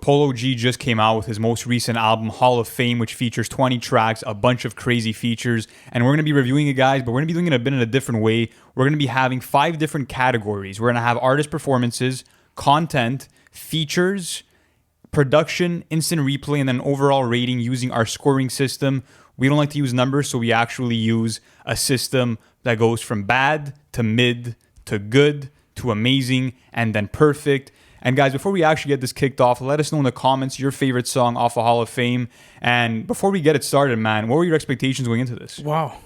Polo G just came out with his most recent album, Hall of Fame, which features 20 tracks, a bunch of crazy features. And we're going to be reviewing it, guys, but we're going to be doing it a bit in a different way. We're going to be having 5 different categories. We're going to have artist performances, content, features, production, instant replay, and then overall rating using our scoring system. We don't like to use numbers, so we actually use a system that goes from bad to mid to good to amazing and then perfect. And guys, before we actually get this kicked off, let us know in the comments your favorite song off of Hall of Fame. And before we get it started, man, what were your expectations going into this? Wow.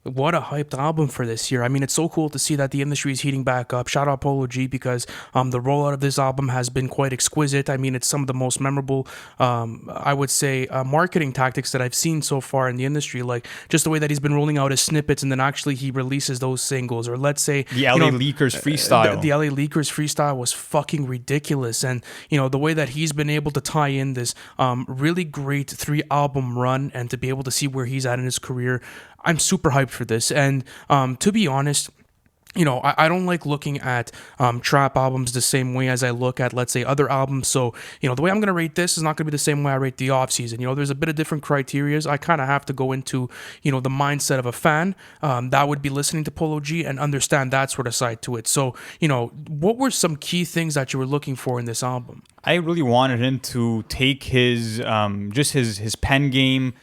What a hyped album for this year. I mean, it's so cool to see that the industry is heating back up. Shout out Polo G because the rollout of this album has been quite exquisite. I mean, it's some of the most memorable, I would say, marketing tactics that I've seen so far in the industry. Like just the way that he's been rolling out his snippets and then actually he releases those singles. Or let's say the LA Leakers freestyle. The LA Leakers freestyle was fucking ridiculous. And, the way that he's been able to tie in this really great 3-album run and to be able to see where he's at in his career, I'm super hyped for this. And to be honest, I don't like looking at trap albums the same way as I look at, let's say, other albums. So, the way I'm going to rate this is not going to be the same way I rate the off-season. There's a bit of different criterias. I kind of have to go into, the mindset of a fan that would be listening to Polo G and understand that sort of side to it. So, what were some key things that you were looking for in this album? I really wanted him to take his pen game,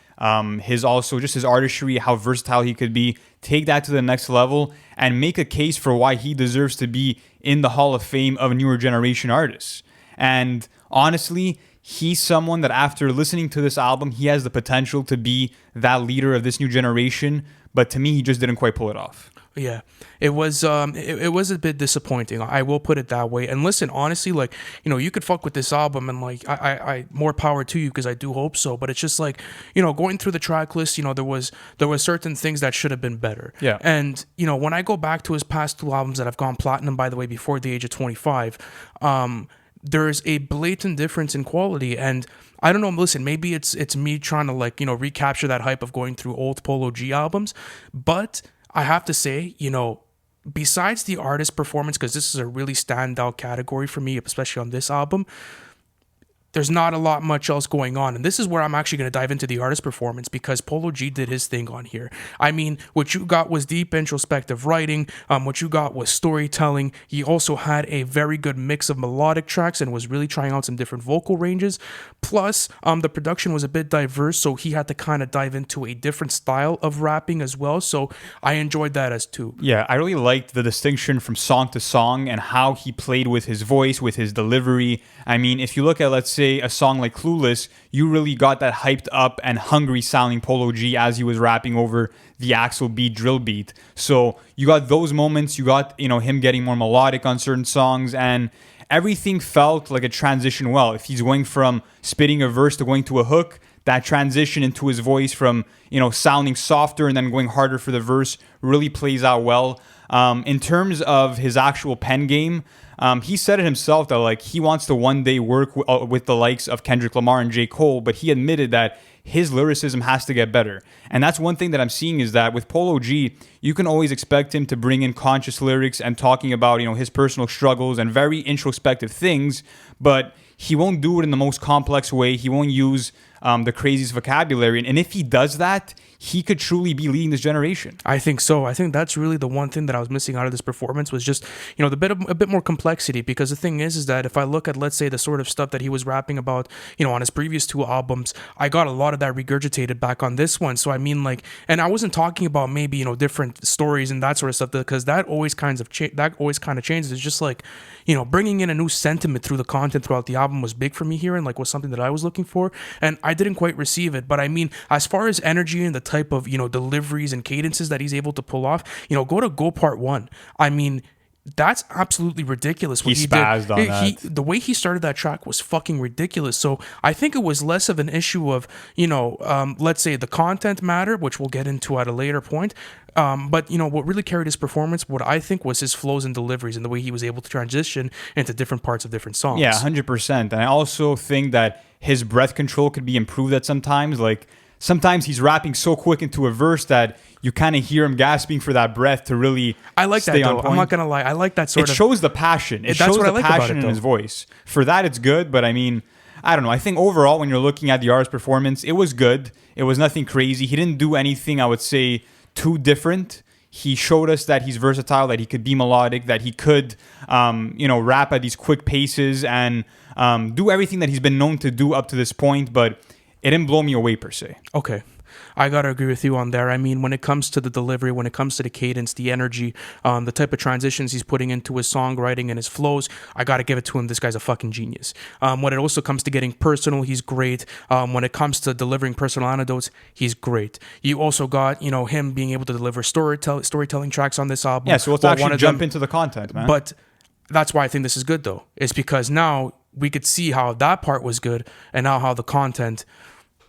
his artistry, how versatile he could be, take that to the next level and make a case for why he deserves to be in the Hall of Fame of newer generation artists. And honestly, he's someone that after listening to this album, he has the potential to be that leader of this new generation. But to me, he just didn't quite pull it off. Yeah, it was it was a bit disappointing. I will put it that way. And listen, honestly, like, you could fuck with this album and like I more power to you because I do hope so. But it's just like, going through the track list, there was certain things that should have been better. Yeah. And when I go back to his past 2 albums that have gone platinum, by the way, before the age of 25, there's a blatant difference in quality. And I don't know, listen, maybe it's me trying to like, recapture that hype of going through old Polo G albums, but I have to say, besides the artist performance, because this is a really standout category for me, especially on this album, there's not a lot much else going on. And this is where I'm actually going to dive into the artist performance because Polo G did his thing on here. I mean, what you got was deep introspective writing. What you got was storytelling. He also had a very good mix of melodic tracks and was really trying out some different vocal ranges. Plus, the production was a bit diverse, so he had to kind of dive into a different style of rapping as well. So I enjoyed that as too. Yeah, I really liked the distinction from song to song and how he played with his voice, with his delivery. I mean, if you look at, let's say, a song like Clueless, you really got that hyped up and hungry sounding Polo G as he was rapping over the Axel beat, drill beat. So you got those moments, you got, him getting more melodic on certain songs, and everything felt like a transition well. If he's going from spitting a verse to going to a hook, that transition into his voice from, sounding softer and then going harder for the verse really plays out well. In terms of his actual pen game, he said it himself that like he wants to one day work with the likes of Kendrick Lamar and J. Cole, but he admitted that his lyricism has to get better. And that's one thing that I'm seeing is that with Polo G, you can always expect him to bring in conscious lyrics and talking about, his personal struggles and very introspective things, but he won't do it in the most complex way. He won't use the craziest vocabulary. And if he does that, he could truly be leading this generation. I think so. I think that's really the one thing that I was missing out of this performance was just, a bit more complexity. Because the thing is that if I look at, let's say, the sort of stuff that he was rapping about, on his previous 2 albums, I got a lot of that regurgitated back on this one. So I mean, like, and I wasn't talking about maybe, different stories and that sort of stuff because that always kind of changes. It's just like, bringing in a new sentiment through the content throughout the album was big for me here and like was something that I was looking for. And I didn't quite receive it. But I mean, as far as energy and the type of, deliveries and cadences that he's able to pull off, go to Go Part 1. I mean, that's absolutely ridiculous. What he spazzed on that. The way he started that track was fucking ridiculous. So I think it was less of an issue of, let's say the content matter, which we'll get into at a later point. But, what really carried his performance, what I think was his flows and deliveries and the way he was able to transition into different parts of different songs. Yeah, 100%. And I also think that his breath control could be improved at sometimes. Like, sometimes he's rapping so quick into a verse that you kind of hear him gasping for that breath to really I like stay that, on though. point. I'm not going to lie. I like that sort of... It shows the passion. It shows the passion in his voice. For that, it's good. But I mean, I don't know. I think overall, when you're looking at the artist's performance, it was good. It was nothing crazy. He didn't do anything, I would say, too different. He showed us that he's versatile, that he could be melodic, that he could, rap at these quick paces and do everything that he's been known to do up to this point. But it didn't blow me away per se. Okay. I gotta agree with you on there. I mean, when it comes to the delivery, when it comes to the cadence, the energy, the type of transitions he's putting into his songwriting and his flows, I gotta give it to him. This guy's a fucking genius. When it also comes to getting personal, he's great. When it comes to delivering personal anecdotes, he's great. You also got, him being able to deliver storytelling tracks on this album. Yeah, so let's actually jump into the content, man. But that's why I think this is good, though. It's because now we could see how that part was good and now how the content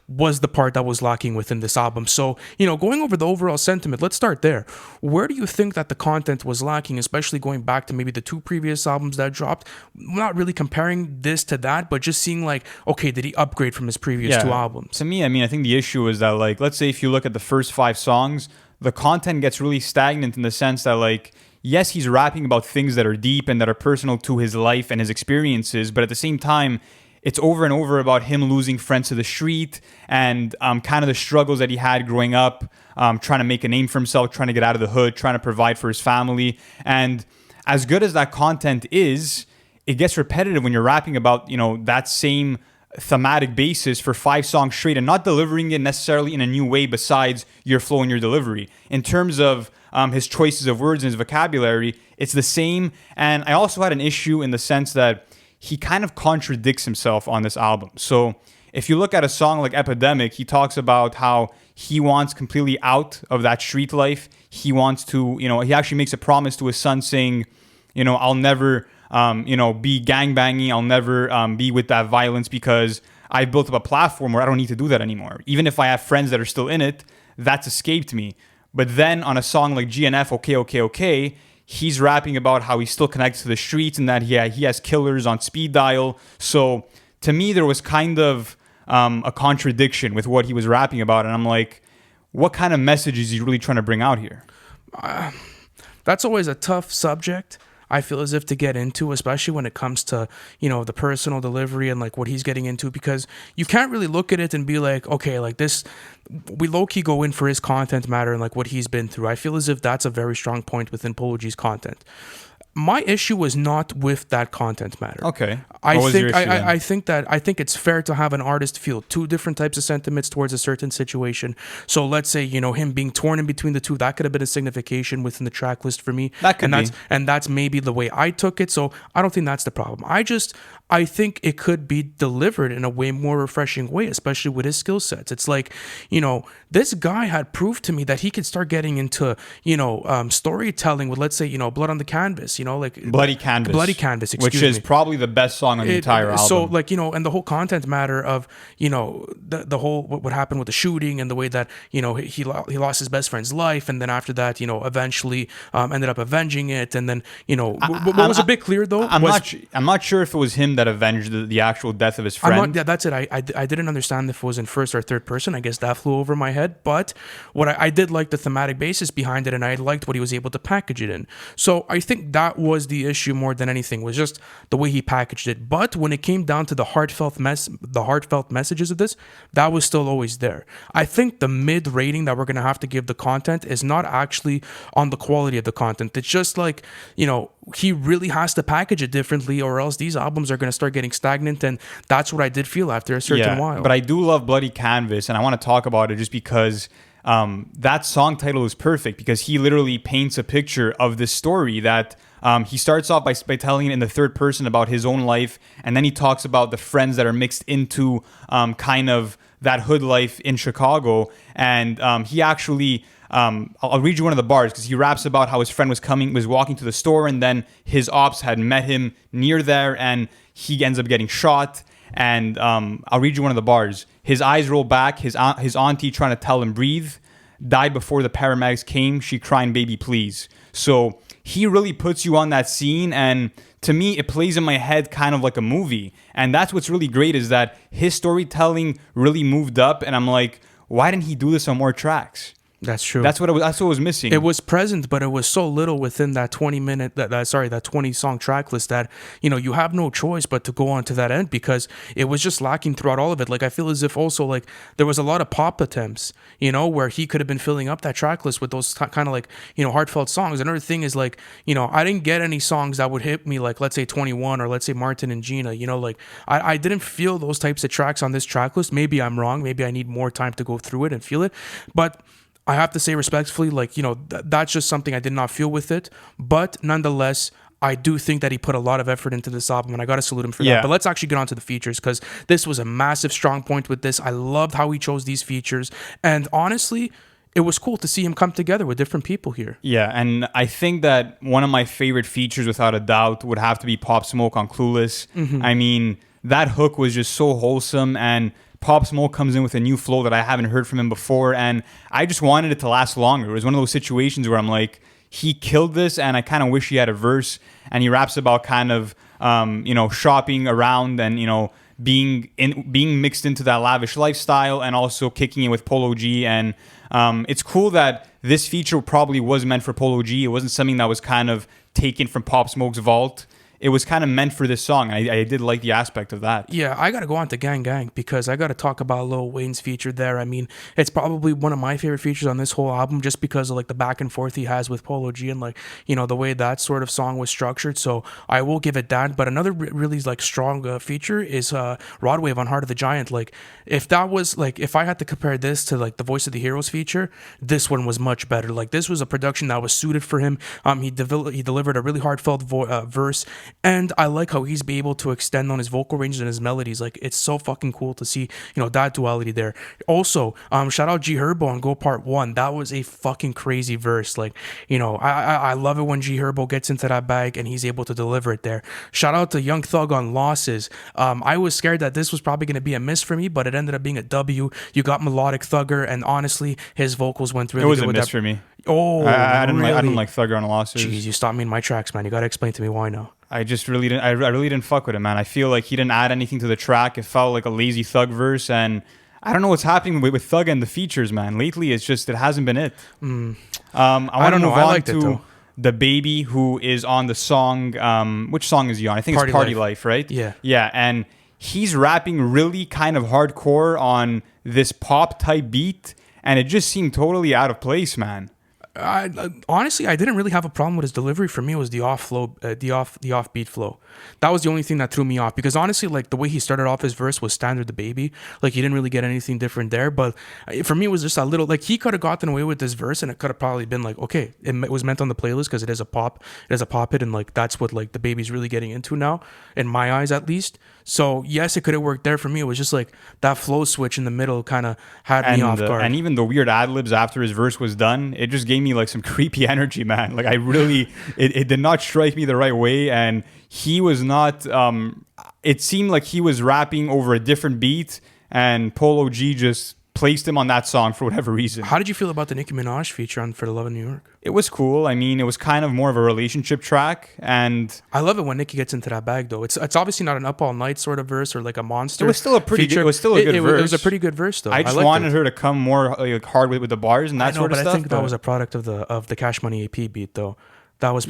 was the part that was lacking within this album. So, going over the overall sentiment, let's start there. Where do you think that the content was lacking, especially going back to maybe the 2 previous albums that dropped? Not really comparing this to that, but just seeing like, okay, did he upgrade from his previous 2 albums? To me, I think the issue is that, like, let's say if you look at the first 5 songs, the content gets really stagnant in the sense that, like, yes, he's rapping about things that are deep and that are personal to his life and his experiences, but at the same time, it's over and over about him losing friends to the street and kind of the struggles that he had growing up, trying to make a name for himself, trying to get out of the hood, trying to provide for his family. And as good as that content is, it gets repetitive when you're rapping about, that same thematic basis for 5 songs straight and not delivering it necessarily in a new way besides your flow and your delivery. In terms of his choices of words and his vocabulary, it's the same. And I also had an issue in the sense that he kind of contradicts himself on this album. So if you look at a song like Epidemic, he talks about how he wants completely out of that street life. He wants to, he actually makes a promise to his son saying, I'll never, be gangbanging. I'll never be with that violence because I built up a platform where I don't need to do that anymore. Even if I have friends that are still in it, that's escaped me. But then on a song like GNF, okay, he's rapping about how he's still connected to the streets and that he has killers on speed dial. So to me, there was kind of a contradiction with what he was rapping about. And I'm like, what kind of message is he really trying to bring out here? That's always a tough subject, I feel as if, to get into, especially when it comes to, the personal delivery and like what he's getting into, because you can't really look at it and be like, okay, like this, we low-key go in for his content matter and like what he's been through. I feel as if that's a very strong point within Polo G's content. My issue was not with that content matter. Okay. I think it's fair to have an artist feel 2 different types of sentiments towards a certain situation. So let's say, him being torn in between the 2, that could have been a signification within the track list for me. That could be. And that's maybe the way I took it. So I don't think that's the problem. I think it could be delivered in a way more refreshing way, especially with his skill sets. It's like, this guy had proved to me that he could start getting into, storytelling with, let's say, Blood on the Canvas, Bloody Canvas, excuse which is me. probably the best song on the entire album. So like, and the whole content matter of, the whole, what happened with the shooting and the way that, he lost his best friend's life. And then after that, eventually ended up avenging it. And then, what was a bit clear though, I'm not sure if it was him that avenged the actual death of his friend. That's it. I didn't understand if it was in first or third person. I guess that flew over my head. But what I did like the thematic basis behind it, and I liked what he was able to package it in. So I think that was the issue more than anything, was just the way he packaged it. But when it came down to the heartfelt messages of this, that was still always there. I think the mid rating that we're gonna have to give the content is not actually on the quality of the content. It's just like, he really has to package it differently, or else these albums are going to start getting stagnant. And that's what I did feel after a certain while. But I do love Bloody Canvas, and I want to talk about it just because that song title is perfect, because he literally paints a picture of this story that he starts off by telling it in the third person about his own life, and then he talks about the friends that are mixed into kind of that hood life in Chicago. And he actually... I'll read you one of the bars, because he raps about how his friend was walking to the store, and then his ops had met him near there, and he ends up getting shot. And I'll read you one of the bars. His eyes roll back. His auntie, trying to tell him breathe, died before the paramedics came. She crying, baby, please. So he really puts you on that scene, and to me, it plays in my head kind of like a movie. And that's what's really great, is that his storytelling really moved up, and I'm like, why didn't he do this on more tracks? That's true. That's what was missing. It was present, but it was so little within that 20-minute, that 20 song track list that, you have no choice but to go on to that end because it was just lacking throughout all of it. Like, I feel as if also, like, there was a lot of pop attempts, where he could have been filling up that track list with those kind of like, heartfelt songs. Another thing is like, I didn't get any songs that would hit me like, let's say 21 or let's say Martin and Gina, like, I didn't feel those types of tracks on this track list. Maybe I'm wrong. Maybe I need more time to go through it and feel it. But I have to say respectfully, like, that's just something I did not feel with it. But nonetheless, I do think that he put a lot of effort into this album, and I got to salute him for that. But let's actually get on to the features, because this was a massive strong point with this. I loved how he chose these features. And honestly, it was cool to see him come together with different people here. Yeah, and I think that one of my favorite features, without a doubt, would have to be Pop Smoke on Clueless. I mean, that hook was just so wholesome, and Pop Smoke comes in with a new flow that I haven't heard from him before, and I just wanted it to last longer. It was one of those situations where I'm like, he killed this, and I kind of wish he had a verse. And he raps about kind of, shopping around and, being mixed into that lavish lifestyle, and also kicking it with Polo G. And it's cool that this feature probably was meant for Polo G. It wasn't something that was kind of taken from Pop Smoke's vault. It was kind of meant for this song. I did like the aspect of that. Yeah, I got to go on to Gang Gang because I got to talk about Lil Wayne's feature there. I mean, it's probably one of my favorite features on this whole album just because of like the back and forth he has with Polo G and like, the way that sort of song was structured. So I will give it that. But another really like strong feature is Rod Wave on Heart of the Giant. Like if I had to compare this to like the Voice of the Heroes feature, this one was much better. Like this was a production that was suited for him. He delivered a really heartfelt verse. And I like how he's be able to extend on his vocal ranges and his melodies. Like, it's so fucking cool to see, that duality there. Also, shout out G Herbo on Go Part 1. That was a fucking crazy verse. Like, I love it when G Herbo gets into that bag and he's able to deliver it there. Shout out to Young Thug on Losses. I was scared that this was probably going to be a miss for me, but it ended up being a W. You got Melodic Thugger, and honestly, his vocals went really good. It was a miss for me. Oh, I didn't like Thugger on Losses. Jeez, you stopped me in my tracks, man. You got to explain to me why now. I just really didn't. I really didn't fuck with it, man. I feel like he didn't add anything to the track. It felt like a lazy Thug verse, and I don't know what's happening with Thug and the features, man. Lately, it hasn't been it. I want to move on to the Baby, who is on the song. Which song is he on? I think it's Party Life, right? Yeah. Yeah, and he's rapping really kind of hardcore on this pop type beat, and it just seemed totally out of place, man. Honestly, I didn't really have a problem with his delivery. For me, it was the off flow, the off beat flow. That was the only thing that threw me off, because honestly, like the way he started off his verse was standard the Baby. Like he didn't really get anything different there. But for me, it was just a little like he could have gotten away with this verse, and it could have probably been like, okay, it was meant on the playlist because it is a pop hit, and like that's what like the Baby's really getting into now, in my eyes at least. So yes, it could have worked there. For me, it was just like that flow switch in the middle kind of had me off guard. And even the weird ad libs after his verse was done, it just gave me like some creepy energy, man. Like I really, it did not strike me the right way, and he was not. It seemed like he was rapping over a different beat, and Polo G just placed him on that song for whatever reason. How did you feel about the Nicki Minaj feature on For the Love of New York? It was cool. I mean, it was kind of more of a relationship track, and I love it when Nicki gets into that bag, though. It's obviously not an Up All Night sort of verse or like a monster. It was still a pretty feature. good. It was still a good verse. It was a pretty good verse, though. I just wanted her to come more like hard with the bars and that sort of stuff. I think that was a product of the Cash Money AP beat, though. That was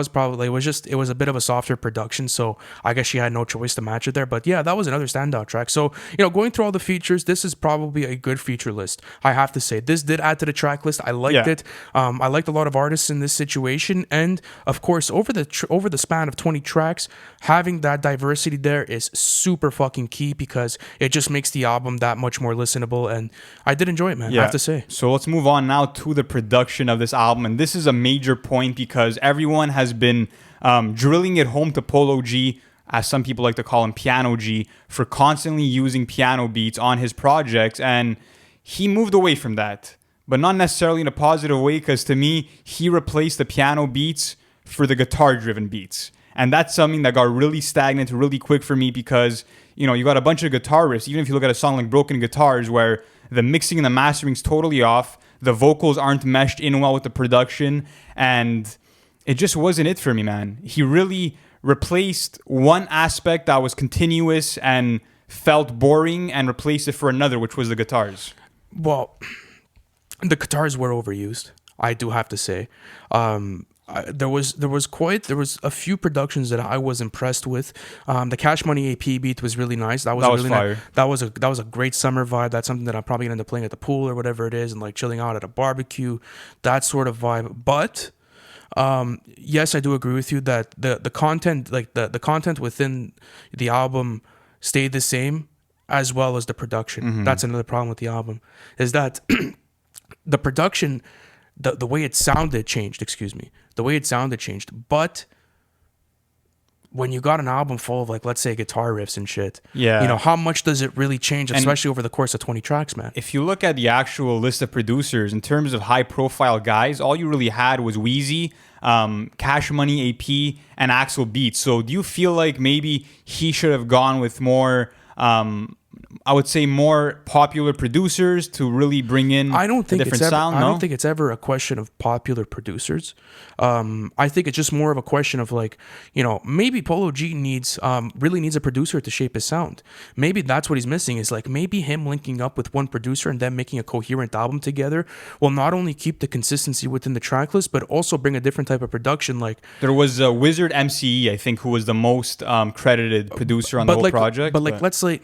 probably it was a bit of a softer production, so I guess she had no choice to match it there. But yeah, that was another standout track. So, going through all the features, this is probably a good feature list. I have to say, this did add to the track list. I liked it. I liked a lot of artists in this situation, and of course, over the span of 20 tracks, having that diversity there is super fucking key, because it just makes the album that much more listenable. And I did enjoy it, man. I have to say. So let's move on now to the production of this album, and this is a major point because everyone has been drilling it home to Polo G, as some people like to call him Piano G, for constantly using piano beats on his projects, and he moved away from that, but not necessarily in a positive way, because to me, he replaced the piano beats for the guitar-driven beats, and that's something that got really stagnant really quick for me, because you got a bunch of guitar riffs, even if you look at a song like Broken Guitars, where the mixing and the mastering's totally off, the vocals aren't meshed in well with the production, and it just wasn't it for me, man. He really replaced one aspect that was continuous and felt boring and replaced it for another, which was the guitars. Well, The guitars were overused. I do have to say. There was a few productions that I was impressed with. The Cash Money AP beat was really nice. That was really fire. nice. That was a great summer vibe. That's something that I'm probably gonna end up playing at the pool or whatever it is, and like chilling out at a barbecue, that sort of vibe. But yes, I do agree with you that the content, like the content within the album, stayed the same, as well as the production. That's another problem with the album, is that the production, the way it sounded changed. Excuse me, the way it sounded changed. But when you got an album full of, like, let's say, guitar riffs and shit, Yeah. you know, how much does it really change, especially over the course of 20 tracks, man? If you look at the actual list of producers in terms of high profile guys, all you really had was Wheezy, Cash Money AP, and Axel Beats. So do you feel like maybe he should have gone with more, I would say, more popular producers to really bring in I don't think a different it's ever, sound? I No? don't think it's ever a question of popular producers. I think it's just more of a question of, like, you know, maybe Polo G needs really needs a producer to shape his sound. Maybe that's what he's missing, is like maybe him linking up with one producer and then making a coherent album together will not only keep the consistency within the track list, but also bring a different type of production. Like, There was Wizard MCE, I think, who was the most credited producer on the whole like, project. but like, let's say,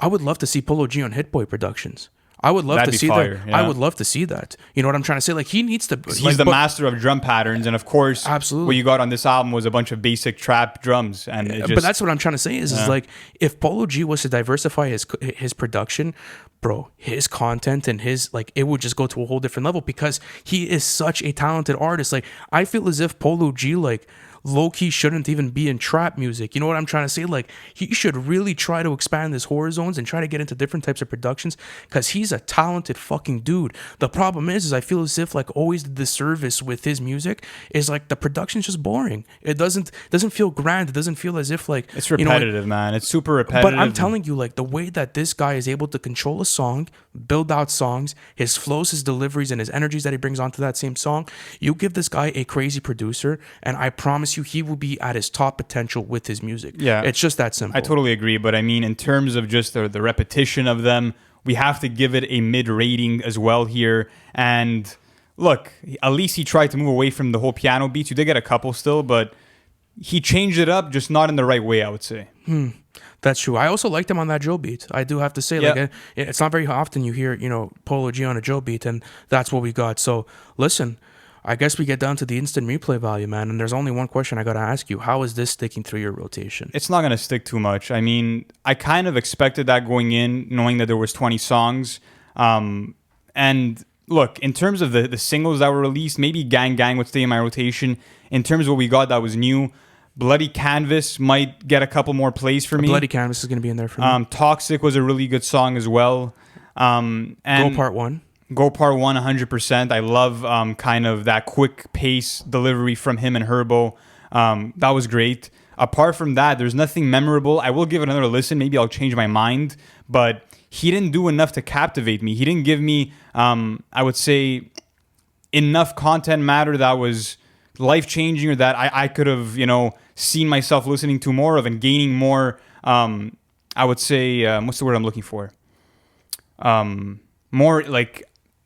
I would love to see Polo G on Hit Boy Productions. I would love That'd to be see fire, that. yeah. I would love to see that. You know what I'm trying to say? Like, he needs to. He's like, the but- master of drum patterns, and of course, Absolutely. what you got on this album was a bunch of basic trap drums, and it just, But that's what I'm trying to say is like, if Polo G was to diversify his production, bro, his content and his, like, it would just go to a whole different level, because he is such a talented artist. Like, I feel as if Polo G, like, low-key shouldn't even be in trap music. You know what I'm trying to say? Like, he should really try to expand his horizons and try to get into different types of productions, because he's a talented fucking dude. The problem is I feel as if, like, always the disservice with his music is, like, the production's just boring. It doesn't feel grand. It doesn't feel as if, like, it's you know, like, repetitive, man. It's super repetitive. but I'm telling you, like, the way that this guy is able to control a song, build out songs, his flows, his deliveries, and his energies that he brings onto that same song, you give this guy a crazy producer, and I promise you, he will be at his top potential with his music. Yeah. It's just that simple. I totally agree, but I mean, in terms of just the repetition of them, we have to give it a mid rating as well here. And look, at least he tried to move away from the whole piano beats. You did get a couple still, but he changed it up, just not in the right way, I would say. That's true. I also liked him on that Joe beat. I do have to say, Yeah. like, it's not very often you hear, you know, Polo G on a Joe beat, and that's what we got. So, listen, I guess we get down to the instant replay value, man. And there's only one question I got to ask you. How is this sticking through your rotation? It's not going to stick too much. I mean, I kind of expected that going in, knowing that there was 20 songs. And look, in terms of the singles that were released, maybe Gang Gang would stay in my rotation. In terms of what we got that was new, Bloody Canvas might get a couple more plays for me. Bloody Canvas is going to be in there for me. Toxic was a really good song as well. And Go Part 1. Go Part 1, 100%. I love kind of that quick pace delivery from him and Herbo. That was great. Apart from that, there's nothing memorable. I will give it another listen. Maybe I'll change my mind. But he didn't do enough to captivate me. He didn't give me, I would say, enough content matter that was life-changing or that I could have, you know, seen myself listening to more of and gaining more, I would say, what's the word I'm looking for? More like,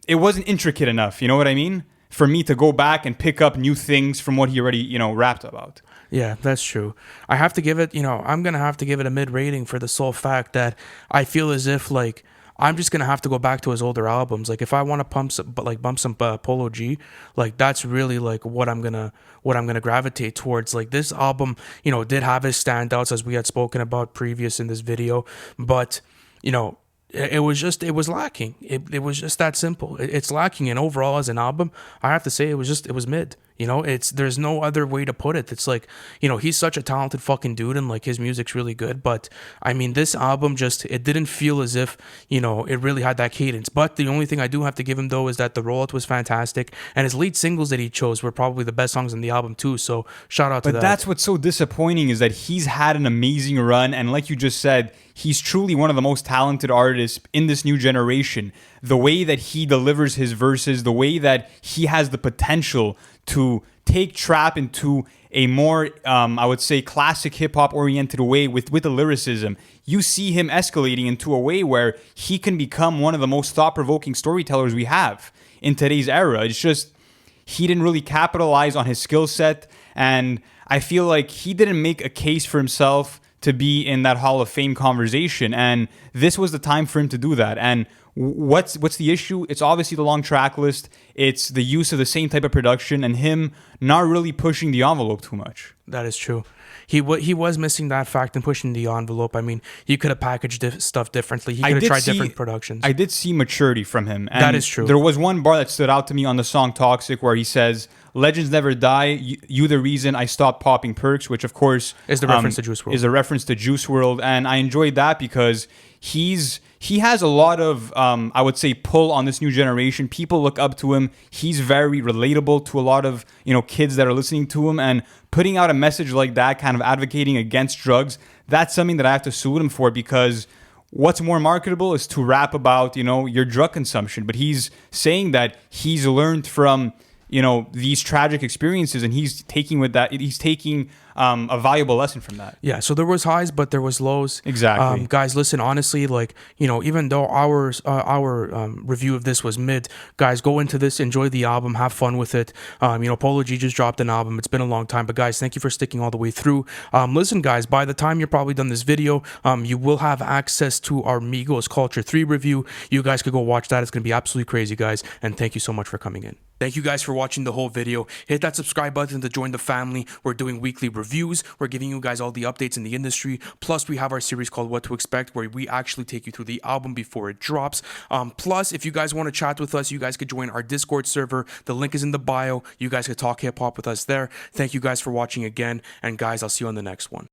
it wasn't intricate enough, you know what I mean? For me to go back and pick up new things from what he already, you know, rapped about. Yeah, that's true. I have to give it, you know, I'm going to have to give it a mid rating for the sole fact that I feel as if, like, I'm just going to have to go back to his older albums. Like, if I want to bump some Polo G, like, that's really, like, what I'm going to gravitate towards. Like, this album, you know, did have his standouts, as we had spoken about previous in this video, but, you know, it was lacking. It was just that simple. It's lacking. And overall, as an album, I have to say it was mid. You know, there's no other way to put it. It's like, you know, he's such a talented fucking dude, and like his music's really good. But I mean, this album it didn't feel as if, you know, it really had that cadence. But the only thing I do have to give him though is that the rollout was fantastic, and his lead singles that he chose were probably the best songs in the album too. So shout out to that. But that's what's so disappointing is that he's had an amazing run, and like you just said, he's truly one of the most talented artists in this new generation. The way that he delivers his verses, the way that he has the potential to take trap into a more, I would say, classic hip hop oriented way with the lyricism, you see him escalating into a way where he can become one of the most thought provoking storytellers we have in today's era. It's just he didn't really capitalize on his skill set, and I feel like he didn't make a case for himself to be in that Hall of Fame conversation, and this was the time for him to do that. And what's the issue? It's obviously the long track list. It's the use of the same type of production and him not really pushing the envelope too much. That is true. He was missing that fact and pushing the envelope. I mean, he could have packaged stuff differently. He could have tried different productions. I did see maturity from him. And that is true. There was one bar that stood out to me on the song Toxic where he says, "Legends never die. You the reason I stopped popping perks," which of course is the reference to Juice WRLD. Is a reference to Juice WRLD, and I enjoyed that because he has a lot of, I would say, pull on this new generation. People look up to him. He's very relatable to a lot of, kids that are listening to him, and putting out a message like that, kind of advocating against drugs, that's something that I have to salute him for, because what's more marketable is to rap about, your drug consumption. But he's saying that he's learned from, these tragic experiences, and he's taking a valuable lesson from that. Yeah, so there was highs, but there was lows. Exactly. Guys, listen, honestly, even though our review of this was mid, guys, go into this, enjoy the album, have fun with it. Polo G just dropped an album. It's been a long time, but guys, thank you for sticking all the way through. Listen, guys, by the time you're probably done this video, you will have access to our Migos Culture 3 review. You guys could go watch that. It's going to be absolutely crazy, guys, and thank you so much for coming in. Thank you guys for watching the whole video. Hit that subscribe button to join the family. We're doing weekly reviews. We're giving you guys all the updates in the industry. Plus, we have our series called What to Expect, where we actually take you through the album before it drops. Plus, if you guys want to chat with us, you guys could join our Discord server. The link is in the bio. You guys could talk hip hop with us there. Thank you guys for watching again. And guys, I'll see you on the next one.